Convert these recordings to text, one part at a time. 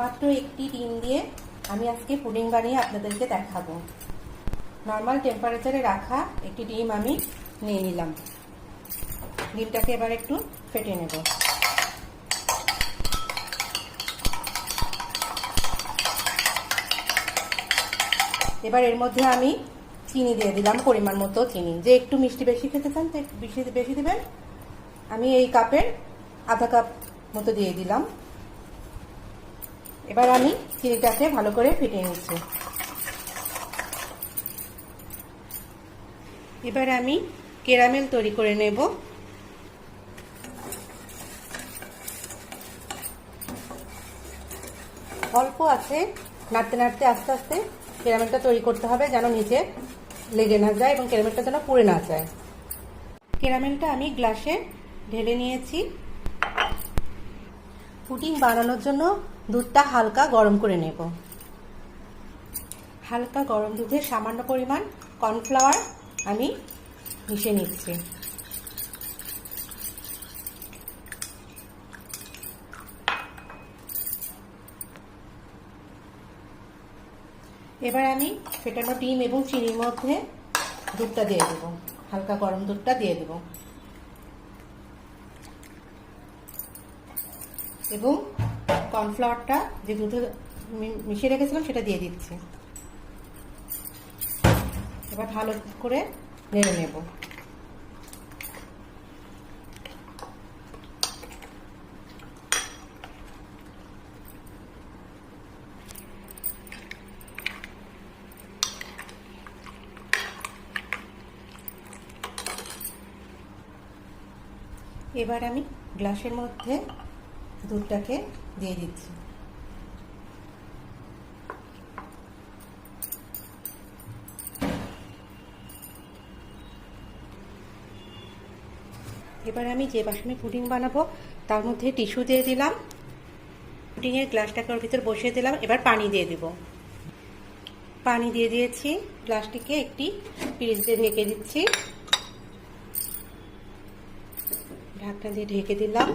মাত্র একটি ডিম দিয়ে আমি আজকে পুডিং বানিয়ে আপনাদেরকে দেখাবো। নর্মাল টেম্পারেচারে রাখা একটি ডিম আমি নিয়ে নিলাম। ডিমটাকে এবার একটু ফেটে নেব। এবার এর মধ্যে আমি চিনি দিয়ে দিলাম, পরিমাণ মতো চিনি। যে একটু মিষ্টি বেশি খেতে চান তো একটু বেশি দিবেন। আমি এই কাপের আধা কাপ মতো দিয়ে দিলাম। এবার আমি চিনিটাকে ভালো করে ফেটিয়ে নিচ্ছি। এবার আমি ক্যারামেল তৈরি করে নেব। অল্প আছে, নাড়তে নাড়তে আস্তে আস্তে ক্যারামেলটা তৈরি করতে হবে, যেন নিচে লেগে না যায় এবং ক্যারামেলটা যেন পুড়ে না যায়। ক্যারামেলটা আমি গ্লাসে ঢেলে নিয়েছি। পুডিং বানানোর জন্য দুধটা হালকা গরম করে নেব। হালকা গরম দুধে সামান্য পরিমাণ কর্নফ্লাওয়ার আমি মিশিয়ে নিচ্ছি। এবার আমি ফেটানো ডিম এবং চিনির মধ্যে দুধটা দিয়ে দেবো, হালকা গরম দুধটা দিয়ে দেবো এবং কর্নফ্লাওয়ারটা যে দুধে মিশিয়ে রেখেছিলাম সেটা দিয়ে দিচ্ছি। এবার ভালো করে নেড়ে নেব। এবার আমি গ্লাসের মধ্যে দুধটাকে দিয়ে দিচ্ছি। এবার আমি যে বাসনে পুডিং বানাবো তার মধ্যে টিস্যু দিয়ে দিলাম। পুডিংয়ের গ্লাসটাকে ওর ভিতর বসিয়ে দিলাম। এবার পানি দিয়ে দেব। পানি দিয়ে দিয়েছি। গ্লাসটিকে একটি পিরিচ দিয়ে ঢেকে দিচ্ছি। ঢাকনা দিয়ে ঢেকে দিলাম।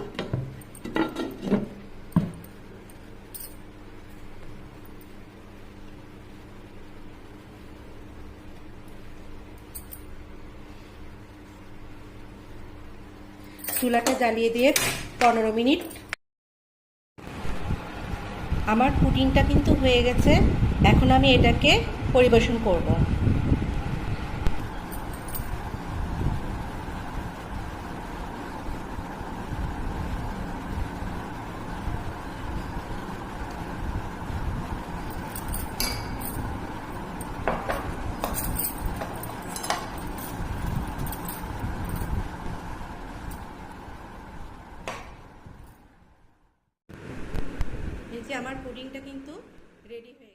চুলাটা জ্বালিয়ে দিয়ে 15 মিনিট। আমার পুডিংটা কিন্তু হয়ে গেছে। এখন আমি এটাকে পরিবেশন করব। এই যে আমার পুডিংটা কিন্তু রেডি হয়ে